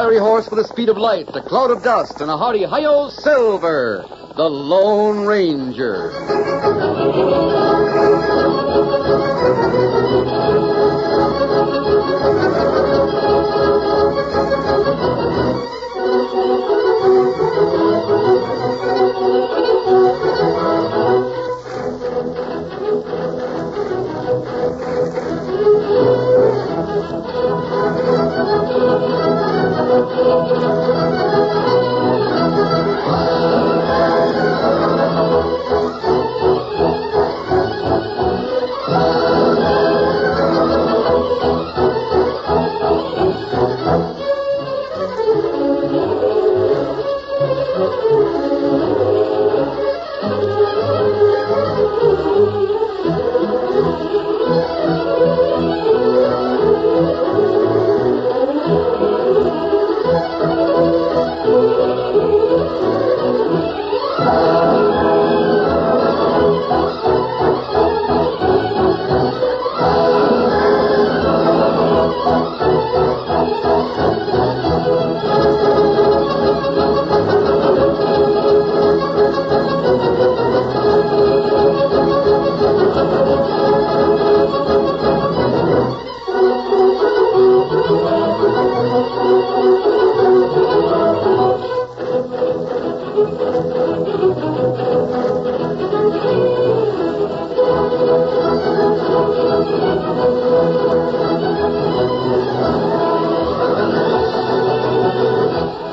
fiery horse with the speed of light, a cloud of dust, and a hearty hi-yo Silver, the Lone Ranger.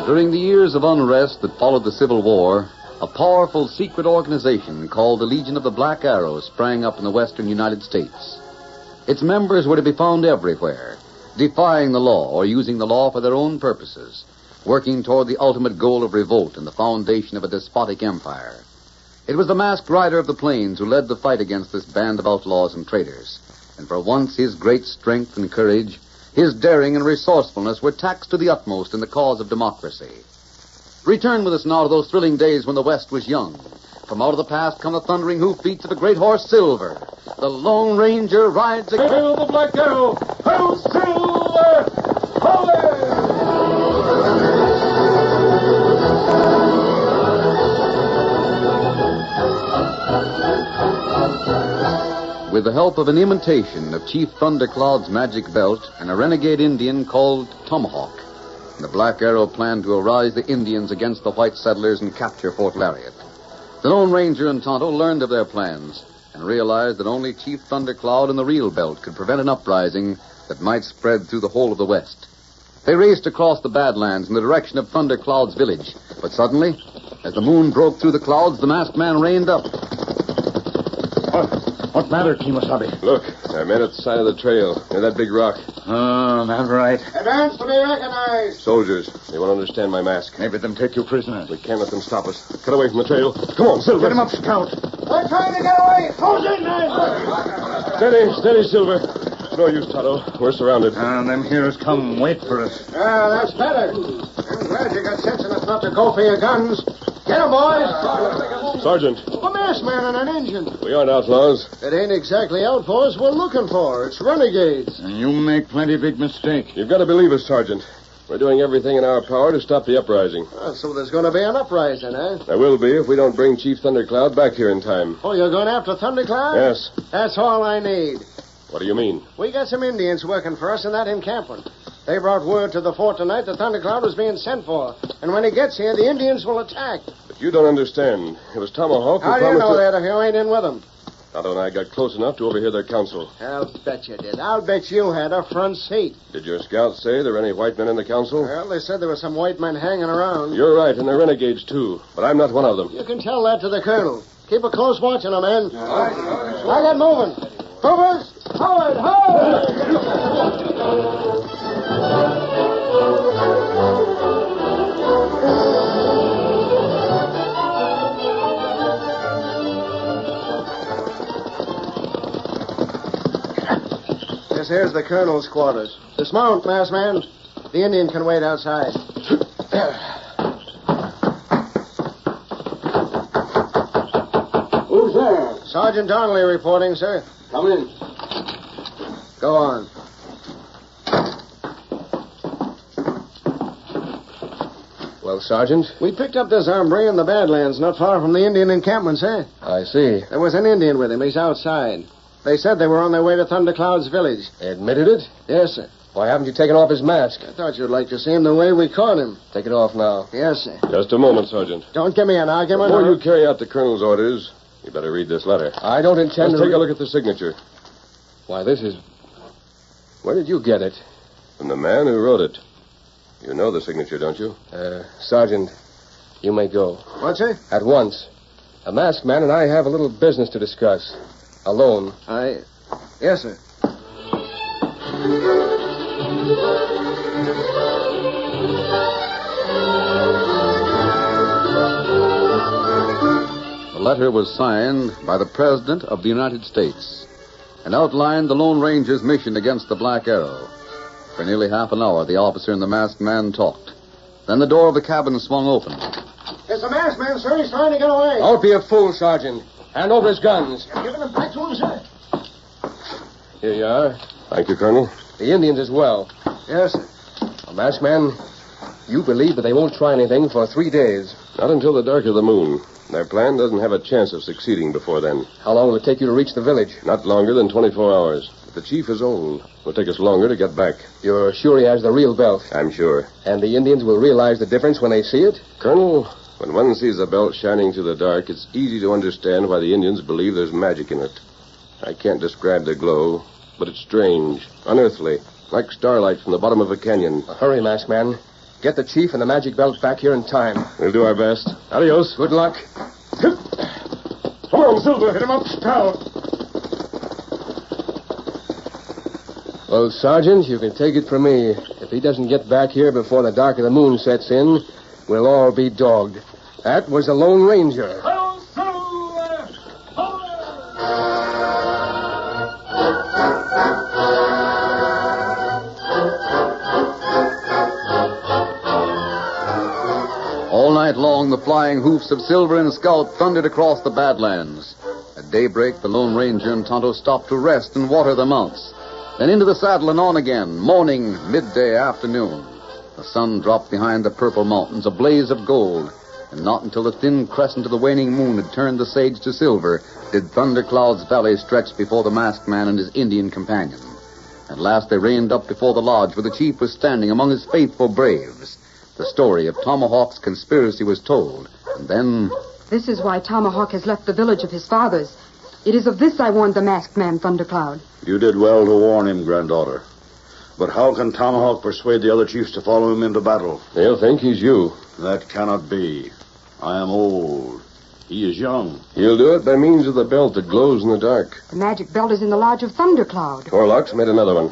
During the years of unrest that followed the Civil War, a powerful secret organization called the Legion of the Black Arrow sprang up in the western United States. Its members were to be found everywhere, defying the law or using the law for their own purposes, working toward the ultimate goal of revolt and the foundation of a despotic empire. It was the masked rider of the plains who led the fight against this band of outlaws and traitors, and for once his great strength and courage, his daring and resourcefulness were taxed to the utmost in the cause of democracy. Return with us now to those thrilling days when the West was young. From out of the past come the thundering hoofbeats of the great horse Silver. The Lone Ranger rides again. Hail the Black Arrow! Hail Silver! With the help of an imitation of Chief Thundercloud's magic belt and a renegade Indian called Tomahawk, the Black Arrow planned to arouse the Indians against the white settlers and capture Fort Lariat. The Lone Ranger and Tonto learned of their plans and realized that only Chief Thundercloud and the real belt could prevent an uprising that might spread through the whole of the West. They raced across the Badlands in the direction of Thundercloud's village, but suddenly, as the moon broke through the clouds, the masked man reined up. What matter, Kimosabe? Look, our men at the side of the trail, near that big rock. Oh, that's right. Advance to be recognized. Soldiers, they won't understand my mask. Maybe them take you prisoner. We can't let them stop us. Cut away from the trail. Come on, Silver. Get him up, Scout. They're trying to get away. Close in, man. Steady, Silver. No use, Tonto. We're surrounded. Them heroes come wait for us. That's better. I'm glad you got sense enough not to go for your guns. Get 'em, boys. Sergeant. A masked man and an Indian. We aren't outlaws. It ain't exactly outlaws we're looking for. It's renegades. And you make plenty big mistake. You've got to believe us, Sergeant. We're doing everything in our power to stop the uprising. So there's going to be an uprising, eh? There will be if we don't bring Chief Thundercloud back here in time. Oh, you're going after Thundercloud? Yes. That's all I need. What do you mean? We got some Indians working for us in that encampment. They brought word to the fort tonight that Thundercloud was being sent for. And when he gets here, the Indians will attack. But you don't understand. It was Tomahawk who How do you promised know that if you ain't in with them? Tonto and I got close enough to overhear their council. I'll bet you did. I'll bet you had a front seat. Did your scouts say there were any white men in the council? Well, they said there were some white men hanging around. You're right, and they're renegades, too. But I'm not one of them. You can tell that to the colonel. Keep a close watch on them, men. Now get moving. Movers! Forward! This here's the colonel's quarters. Dismount, masked man. The Indian can wait outside. Who's there? Sergeant Donnelly reporting, sir. Come in. Go on. Well, Sergeant? We picked up this hombre in the Badlands, not far from the Indian encampment, sir. I see. There was an Indian with him. He's outside. They said they were on their way to Thundercloud's village. Admitted it? Yes, sir. Why haven't you taken off his mask? I thought you'd like to see him the way we caught him. Take it off now. Yes, sir. Just a moment, Sergeant. Don't give me an argument. Before you carry out the colonel's orders, you better read this letter. I don't intend to... take a look at the signature. Why, this is... Where did you get it? From the man who wrote it. You know the signature, don't you? Sergeant, you may go. What, sir? At once. A masked man and I have a little business to discuss. Alone. Yes, sir. The letter was signed by the President of the United States and outlined the Lone Ranger's mission against the Black Arrow. For nearly half an hour, the officer and the masked man talked. Then the door of the cabin swung open. It's the masked man, sir. He's trying to get away. Don't be a fool, Sergeant. Hand over his guns. I'm giving them back to him, sir. Here you are. Thank you, Colonel. The Indians as well. Yes, sir. A masked man, you believe that they won't try anything for 3 days. Not until the dark of the moon. Their plan doesn't have a chance of succeeding before then. How long will it take you to reach the village? Not longer than 24 hours. But the chief is old. It'll take us longer to get back. You're sure he has the real belt? I'm sure. And the Indians will realize the difference when they see it? Colonel, when one sees the belt shining through the dark, it's easy to understand why the Indians believe there's magic in it. I can't describe the glow, but it's strange, unearthly, like starlight from the bottom of a canyon. Hurry, masked man. Get the chief and the magic belt back here in time. We'll do our best. Adios. Good luck. Come on, Silver. Hit him up, scout. Well, Sergeant, you can take it from me. If he doesn't get back here before the dark of the moon sets in, we'll all be dogged. That was the Lone Ranger. All night long, the flying hoofs of Silver and Scout thundered across the Badlands. At daybreak, the Lone Ranger and Tonto stopped to rest and water their mounts. Then into the saddle and on again, morning, midday, afternoon. The sun dropped behind the purple mountains, a blaze of gold. And not until the thin crescent of the waning moon had turned the sage to silver did Thundercloud's valley stretch before the masked man and his Indian companion. At last they reined up before the lodge where the chief was standing among his faithful braves. The story of Tomahawk's conspiracy was told, and then... This is why Tomahawk has left the village of his fathers. It is of this I warned the masked man, Thundercloud. You did well to warn him, granddaughter. But how can Tomahawk persuade the other chiefs to follow him into battle? They'll think he's you. That cannot be. I am old. He is young. He'll do it by means of the belt that glows in the dark. The magic belt is in the lodge of Thundercloud. Torlock's made another one.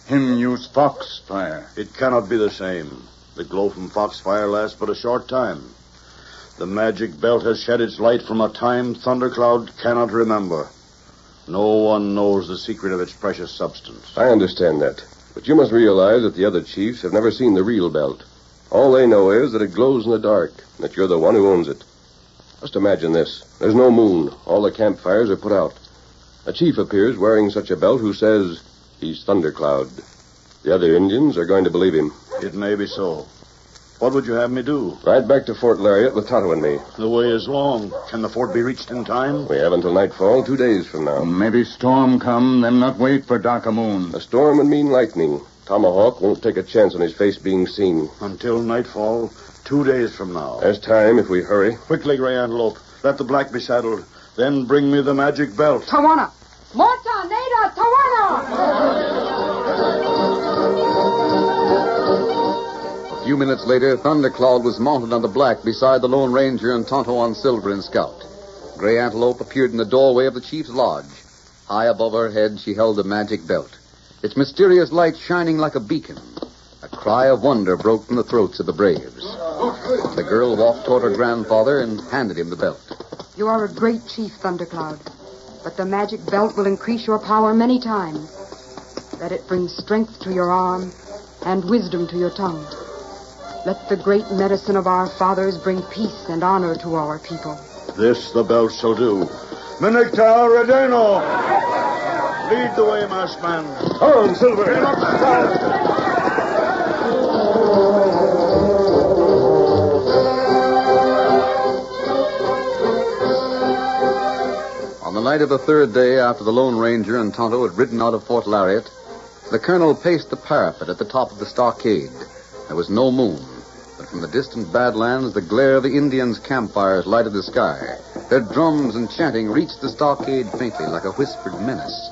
Him use foxfire. It cannot be the same. The glow from foxfire lasts but a short time. The magic belt has shed its light from a time Thundercloud cannot remember. No one knows the secret of its precious substance. I understand that. But you must realize that the other chiefs have never seen the real belt. All they know is that it glows in the dark, and that you're the one who owns it. Just imagine this. There's no moon. All the campfires are put out. A chief appears wearing such a belt who says he's Thundercloud. The other Indians are going to believe him. It may be so. What would you have me do? Ride back to Fort Lariat with Tonto and me. The way is long. Can the fort be reached in time? We have until nightfall, 2 days from now. Maybe storm come, then not wait for dark moon. A storm would mean lightning. Tomahawk won't take a chance on his face being seen. Until nightfall, 2 days from now. There's time if we hurry. Quickly, Gray Antelope. Let the black be saddled. Then bring me the magic belt. Tawana! Morta, Nada, Tawana! A few minutes later, Thundercloud was mounted on the black beside the Lone Ranger and Tonto on Silver and Scout. Gray Antelope appeared in the doorway of the chief's lodge. High above her head, she held the magic belt, its mysterious light shining like a beacon. A cry of wonder broke from the throats of the braves. The girl walked toward her grandfather and handed him the belt. You are a great chief, Thundercloud. But the magic belt will increase your power many times. Let it bring strength to your arm and wisdom to your tongue. Let the great medicine of our fathers bring peace and honor to our people. This the belt shall do. Minicta Redeno! Lead the way, masked man. On, Silver! Get him up, night of the third day after the Lone Ranger and Tonto had ridden out of Fort Lariat, the colonel paced the parapet at the top of the stockade. There was no moon, but from the distant Badlands, the glare of the Indians' campfires lighted the sky. Their drums and chanting reached the stockade faintly like a whispered menace.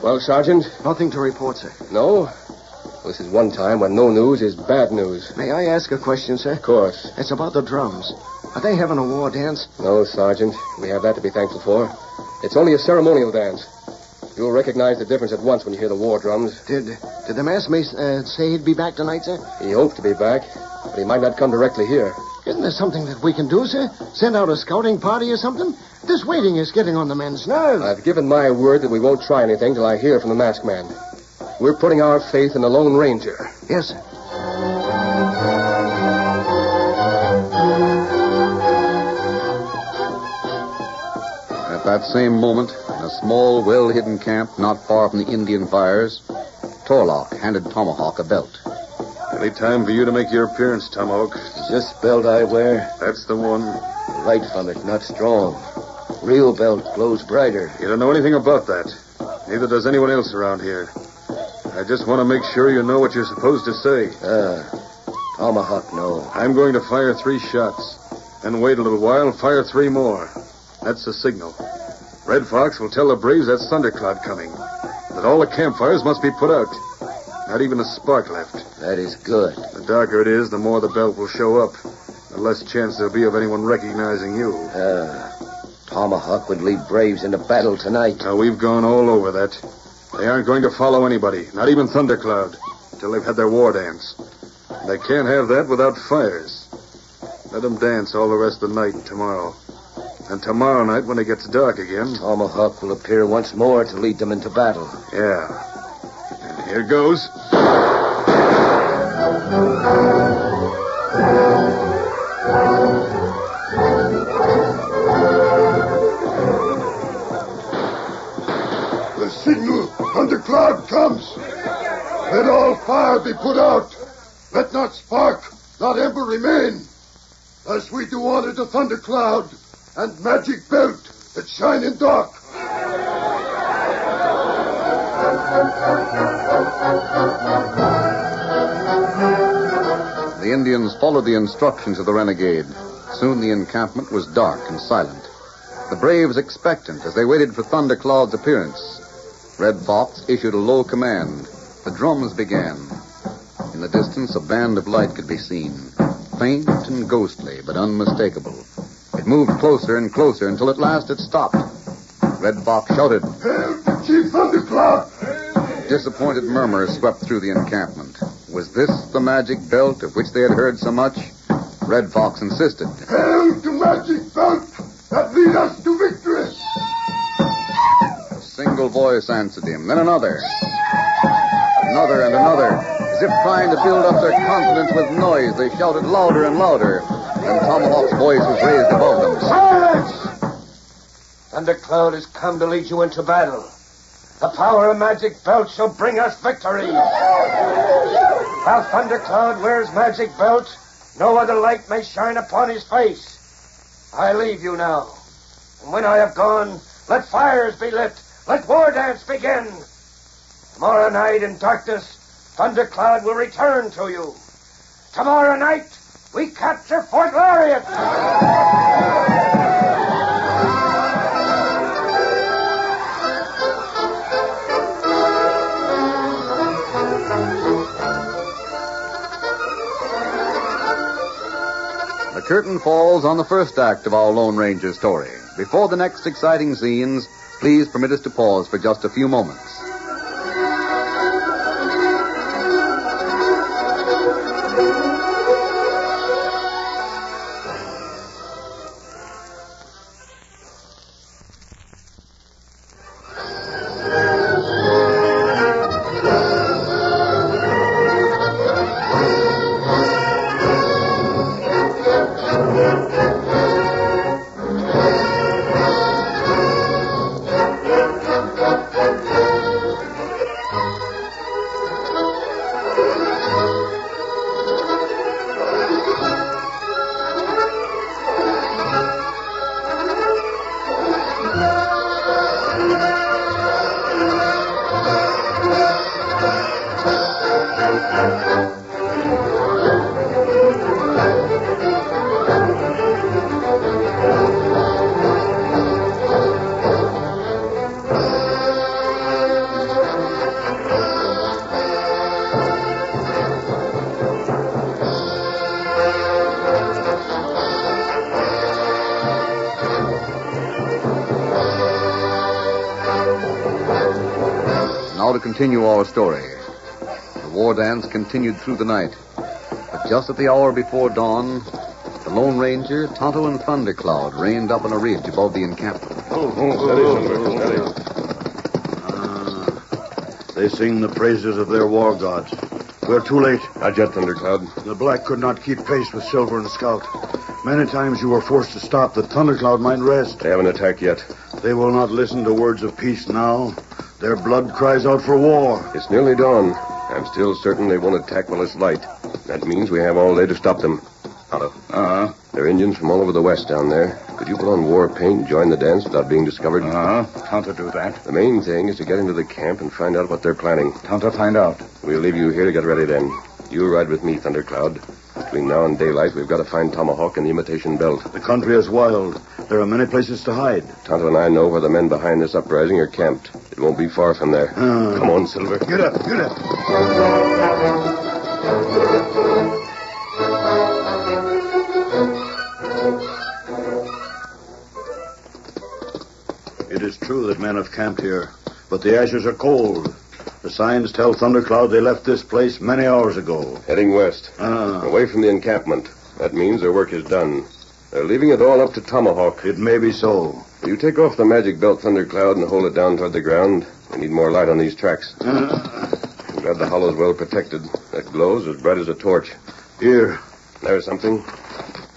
Well, Sergeant? Nothing to report, sir. No? This is one time when no news is bad news. May I ask a question, sir? Of course. It's about the drums. Are they having a war dance? No, Sergeant. We have that to be thankful for. It's only a ceremonial dance. You'll recognize the difference at once when you hear the war drums. Did the masked mason say he'd be back tonight, sir? He hoped to be back, but he might not come directly here. Isn't there something that we can do, sir? Send out a scouting party or something? This waiting is getting on the men's nerves. I've given my word that we won't try anything till I hear from the masked man. We're putting our faith in the Lone Ranger. Yes, sir. At that same moment, in a small, well-hidden camp not far from the Indian fires, Torlock handed Tomahawk a belt. Any time for you to make your appearance, Tomahawk. Is this belt I wear? That's the one. The light from it, not strong. Real belt glows brighter. You don't know anything about that. Neither does anyone else around here. I just want to make sure you know what you're supposed to say. Tomahawk, no. I'm going to fire 3 shots. Then wait a little while and fire 3 more. That's the signal. Red Fox will tell the braves that's Thundercloud coming. That all the campfires must be put out. Not even a spark left. That is good. The darker it is, the more the belt will show up. The less chance there'll be of anyone recognizing you. Tomahawk would lead braves into battle tonight. Now, we've gone all over that. They aren't going to follow anybody, not even Thundercloud, till they've had their war dance. They can't have that without fires. Let them dance all the rest of the night tomorrow. And tomorrow night, when it gets dark again... Tomahawk will appear once more to lead them into battle. Yeah. And here goes. The signal, Thundercloud comes. Let all fire be put out. Let not spark, not ember remain. As we do honor to Thundercloud and magic belt that shine in dark. The Indians followed the instructions of the renegade. Soon the encampment was dark and silent. The braves expectant as they waited for Thundercloud's appearance. Red Fox issued a low command. The drums began. In the distance, a band of light could be seen. Faint and ghostly, but unmistakable. It moved closer and closer until at last it stopped. Red Fox shouted. Hail to Chief Thundercloud! Disappointed murmurs swept through the encampment. Was this the magic belt of which they had heard so much? Red Fox insisted. Hail to magic belt that lead us to victory! A single voice answered him, then another. Another and another. As if trying to build up their confidence with noise, they shouted louder and louder. And Tomahawk's voice was raised above them. Silence! Thundercloud has come to lead you into battle. The power of magic belt shall bring us victory. While Thundercloud wears magic belt, no other light may shine upon his face. I leave you now. And when I have gone, let fires be lit. Let war dance begin. Tomorrow night in darkness, Thundercloud will return to you. Tomorrow night, we capture Fort Lariat. The curtain falls on the first act of our Lone Ranger story. Before the next exciting scenes, please permit us to pause for just a few moments. Now to continue our story. The war dance continued through the night. But just at the hour before dawn, the Lone Ranger, Tonto, and Thundercloud reined up on a ridge above the encampment. They sing the praises of their war gods. We're too late. Not yet, Thundercloud. The Black could not keep pace with Silver and Scout. Many times you were forced to stop that Thundercloud might rest. They haven't attacked yet. They will not listen to words of peace now. Their blood cries out for war. It's nearly dawn. I'm still certain they won't attack while it's light. That means we have all day to stop them. Tonto. There are Indians from all over the West down there. Could you put on war paint and join the dance without being discovered? Tonto do that. The main thing is to get into the camp and find out what they're planning. Tonto find out. We'll leave you here to get ready then. You ride with me, Thundercloud. Between now and daylight, we've got to find Tomahawk and the imitation belt. The country is wild. There are many places to hide. Tonto and I know where the men behind this uprising are camped. It won't be far from there. Come on, Silver. Get up. It is true that men have camped here, but the ashes are cold. The signs tell Thundercloud they left this place many hours ago. Heading west. Away from the encampment. That means their work is done. They're leaving it all up to Tomahawk. It may be so. You take off the magic belt, Thundercloud, and hold it down toward the ground. We need more light on these tracks. Glad the hollow's well protected. That glows as bright as a torch. Here. There's something.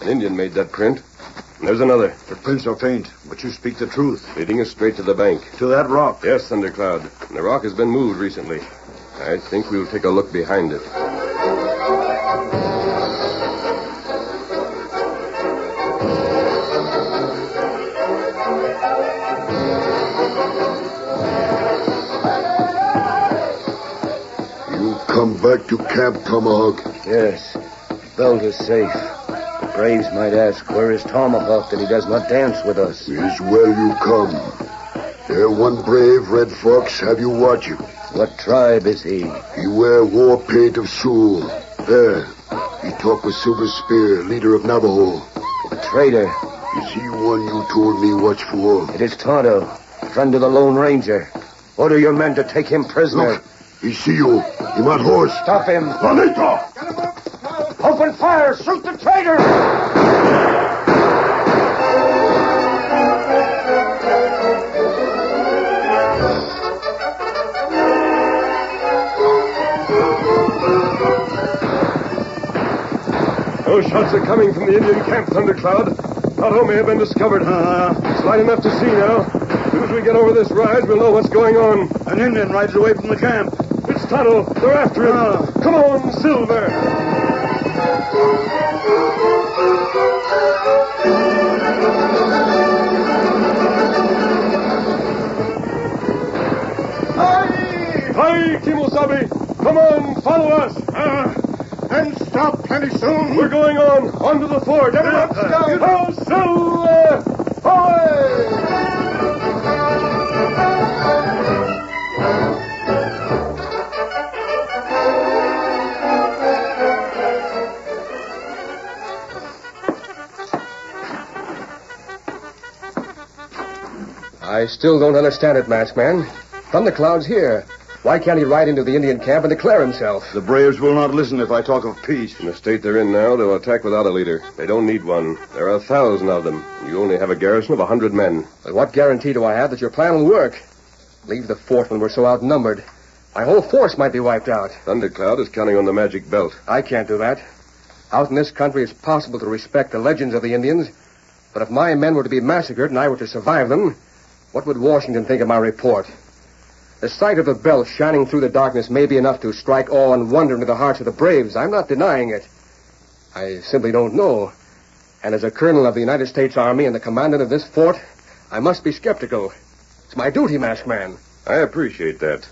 An Indian made that print. And there's another. The prints are faint, but you speak the truth. Leading us straight to the bank. To that rock? Yes, Thundercloud. And the rock has been moved recently. I think we'll take a look behind it. You come back to Camp Tomahawk? Yes. Belt is safe. The braves might ask, where is Tomahawk that he does not dance with us? It is well you come. There one brave Red Fox have you watch him. What tribe is he? He wear war paint of Sioux. There. He talk with Silver Spear, leader of Navajo. A traitor. Is he one you told me watch for? It is Tonto, friend of the Lone Ranger. Order your men to take him prisoner. Look, he see you. He on horse. Stop him. Juanito! Open fire! Shoot the traitor! Those shots are coming from the Indian camp, Thundercloud. Tonto may have been discovered. It's light enough to see now. As soon as we get over this rise, we'll know what's going on. An Indian rides away from the camp. It's Tonto. They're after him. Come on, Silver. Hi, Kimosabe. Come on, follow us. And stop plenty soon. We're going on to the fort. Everyone, Scout. Oh, Silver! Ahoy! I still don't understand it, Masked Man. Thundercloud's here. Why can't he ride into the Indian camp and declare himself? The braves will not listen if I talk of peace. In the state they're in now, they'll attack without a leader. They don't need one. There are 1,000 of them. You only have a garrison of 100 men. But what guarantee do I have that your plan will work? Leave the fort when we're so outnumbered. My whole force might be wiped out. Thundercloud is counting on the magic belt. I can't do that. Out in this country, it's possible to respect the legends of the Indians. But if my men were to be massacred and I were to survive them, what would Washington think of my report? The sight of the belt shining through the darkness may be enough to strike awe and wonder into the hearts of the braves. I'm not denying it. I simply don't know. And as a colonel of the United States Army and the commandant of this fort, I must be skeptical. It's my duty, Masked Man. I appreciate that.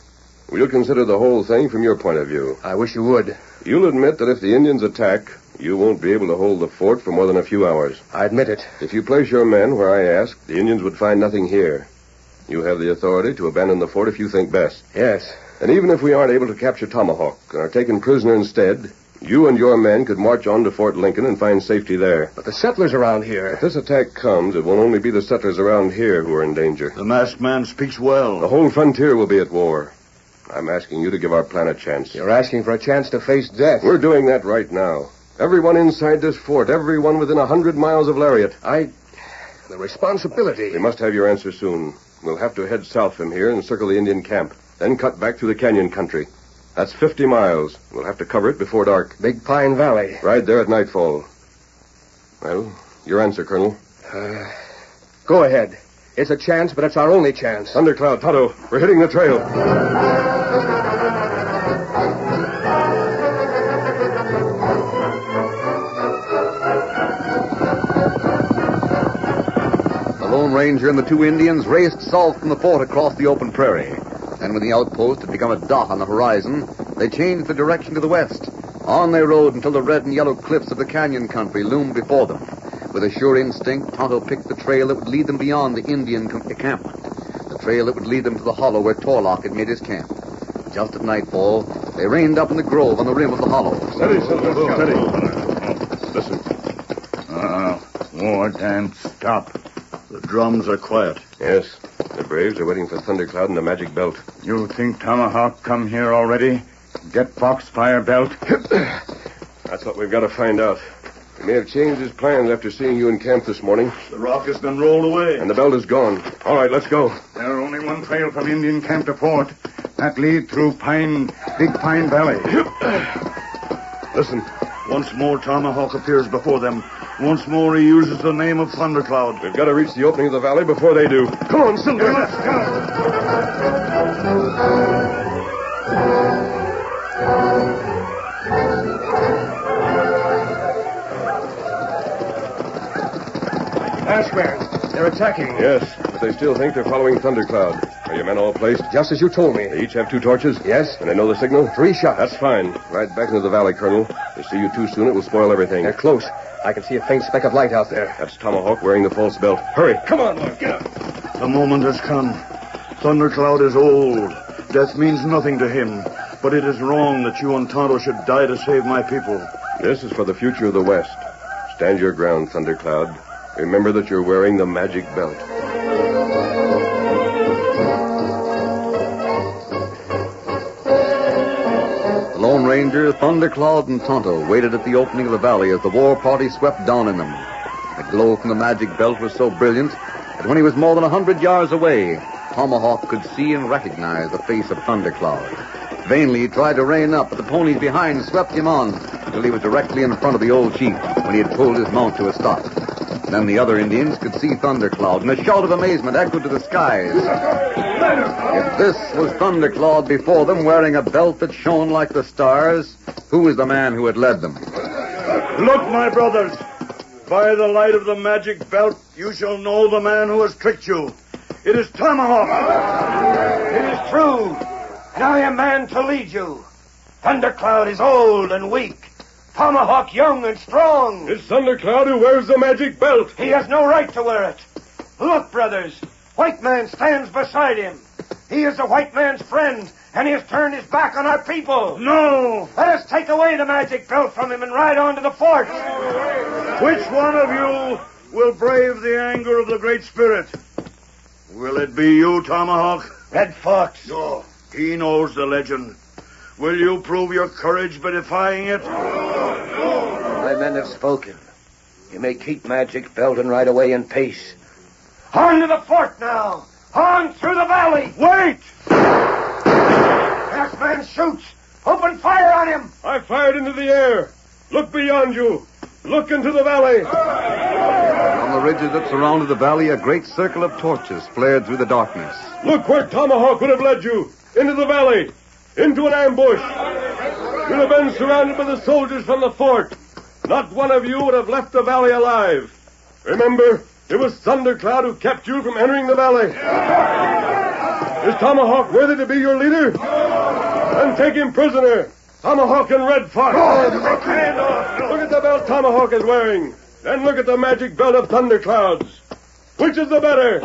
We'll consider the whole thing from your point of view. I wish you would. You'll admit that if the Indians attack, you won't be able to hold the fort for more than a few hours. I admit it. If you place your men where I ask, the Indians would find nothing here. You have the authority to abandon the fort if you think best. Yes. And even if we aren't able to capture Tomahawk and are taken prisoner instead, you and your men could march on to Fort Lincoln and find safety there. But the settlers around here... If this attack comes, it won't only be the settlers around here who are in danger. The Masked Man speaks well. The whole frontier will be at war. I'm asking you to give our plan a chance. You're asking for a chance to face death. We're doing that right now. Everyone inside this fort, everyone within 100 miles of Lariat. The responsibility. We must have your answer soon. We'll have to head south from here and circle the Indian camp, then cut back through the canyon country. That's 50 miles. We'll have to cover it before dark. Big Pine Valley. Right there at nightfall. Well, your answer, Colonel. Go ahead. It's a chance, but it's our only chance. Thundercloud, Tonto, we're hitting the trail. The Lone Ranger and the two Indians raced south from the fort across the open prairie. And when the outpost had become a dot on the horizon, they changed the direction to the west. On they rode until the red and yellow cliffs of the canyon country loomed before them. With a sure instinct, Tonto picked the trail that would lead them beyond the Indian encampment. The trail that would lead them to the hollow where Torlock had made his camp. Just at nightfall, they reined up in the grove on the rim of the hollow. Steady, Silver, steady. Listen. War, damn, stop. The drums are quiet. Yes, the braves are waiting for Thundercloud and the magic belt. You think Tomahawk come here already? Get Foxfire belt? That's what we've got to find out. He may have changed his plans after seeing you in camp this morning. The rock has been rolled away. And the belt is gone. All right, let's go. There's only one trail from Indian camp to fort. That lead through Big Pine Valley. Listen. Once more, Tomahawk appears before them. Once more, he uses the name of Thundercloud. We've got to reach the opening of the valley before they do. Come on, Silver. Let's go. Ashman, they're attacking. Yes, but they still think they're following Thundercloud. Are your men all placed? Just as you told me. They each have 2 torches? Yes. And they know the signal? 3 shots. That's fine. Ride back into the valley, Colonel. They see you too soon, it will spoil everything. They're close. I can see a faint speck of light out there. That's Tomahawk wearing the false belt. Hurry. Come on, Mark. Get up. The moment has come. Thundercloud is old. Death means nothing to him. But it is wrong that you and Tonto should die to save my people. This is for the future of the West. Stand your ground, Thundercloud. Remember that you're wearing the magic belt. The Lone Ranger, Thundercloud, and Tonto waited at the opening of the valley as the war party swept down in them. The glow from the magic belt was so brilliant that when he was more than 100 yards away, Tomahawk could see and recognize the face of Thundercloud. Vainly he tried to rein up, but the ponies behind swept him on until he was directly in front of the old chief when he had pulled his mount to a stop. Then the other Indians could see Thundercloud, and a shout of amazement echoed to the skies. If this was Thundercloud before them, wearing a belt that shone like the stars, who was the man who had led them? Look, my brothers. By the light of the magic belt, you shall know the man who has tricked you. It is Tomahawk. It is true. And I am man to lead you. Thundercloud is old and weak. Tomahawk young and strong. It's Thundercloud who wears the magic belt. He has no right to wear it. Look, brothers. White man stands beside him. He is the white man's friend, and he has turned his back on our people. No! Let us take away the magic belt from him and ride on to the fort. Which one of you will brave the anger of the Great Spirit? Will it be you, Tomahawk? Red Fox. No. He knows the legend. Will you prove your courage by defying it? My men have spoken. You may keep magic belt and ride away in peace. On to the fort now. On through the valley. Wait! That man shoots. Open fire on him. I fired into the air. Look beyond you. Look into the valley. On the ridges that surrounded the valley, a great circle of torches flared through the darkness. Look where Tomahawk would have led you. Into the valley. Into an ambush. You'd have been surrounded by the soldiers from the fort. Not one of you would have left the valley alive. Remember, it was Thundercloud who kept you from entering the valley. Is Tomahawk worthy to be your leader? Then take him prisoner. Tomahawk and Red Fox. Look at the belt Tomahawk is wearing. Then look at the magic belt of Thundercloud's. Which is the better?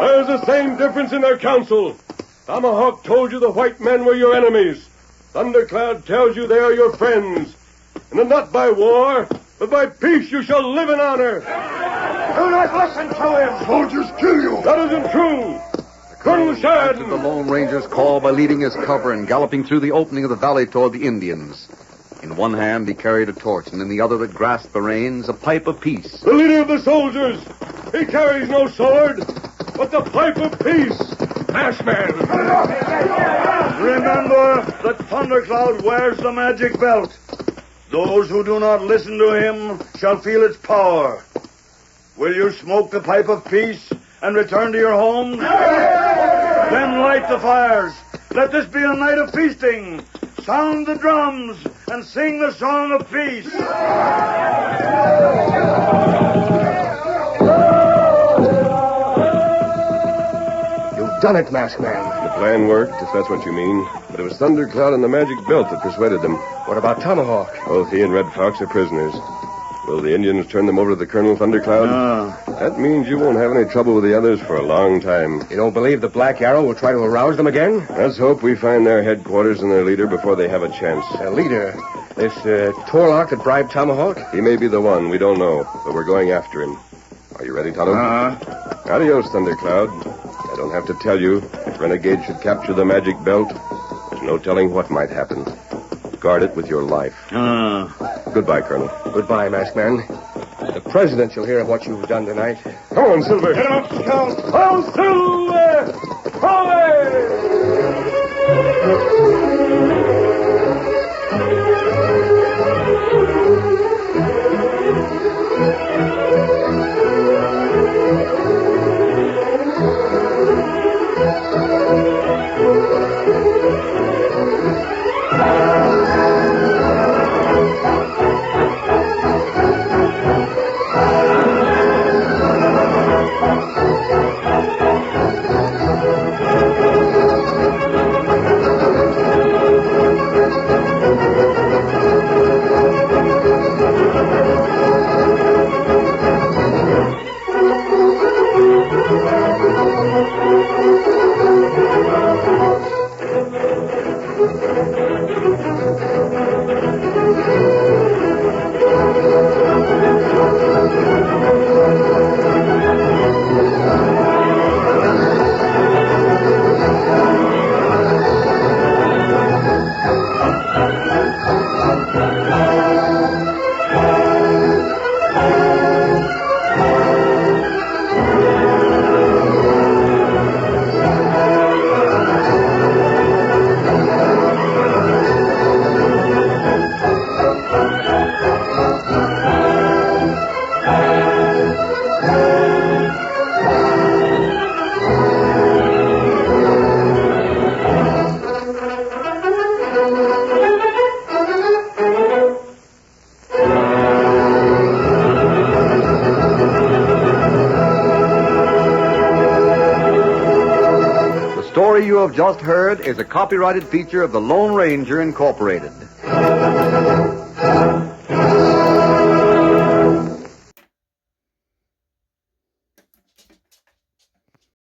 There's the same difference in their counsel. Tomahawk told you the white men were your enemies. Thundercloud tells you they are your friends. And that not by war, but by peace you shall live in honor. Do not listen to him. Soldiers kill you. That isn't true. The Colonel Sheridan! answered the Lone Ranger's call by leaving his cover and galloping through the opening of the valley toward the Indians. In one hand, he carried a torch, and in the other that grasped the reins, a pipe of peace. The leader of the soldiers! He carries no sword, but the pipe of peace! Masked man! Remember that Thundercloud wears the magic belt. Those who do not listen to him shall feel its power. Will you smoke the pipe of peace and return to your homes? Then light the fires. Let this be a night of feasting. Sound the drums and sing the song of peace. You've done it, Masked Man. The plan worked, if that's what you mean. But it was Thundercloud and the magic belt that persuaded them. What about Tomahawk? Both he and Red Fox are prisoners. Will the Indians turn them over to the Colonel, Thundercloud? No. That means you won't have any trouble with the others for a long time. You don't believe the Black Arrow will try to arouse them again? Let's hope we find their headquarters and their leader before they have a chance. Their leader? This Torlock that bribed Tomahawk? He may be the one, we don't know, but we're going after him. Are you ready, Tonto? Adios, Thundercloud. I don't have to tell you, if Renegade should capture the magic belt, there's no telling what might happen. Guard it with your life. Goodbye, Colonel. Goodbye, Masked Man. The president shall hear of what you've done tonight. Come on, Silver. Get him up, Scout. Oh, Silver! The story you have just heard is a copyrighted feature of the Lone Ranger Incorporated.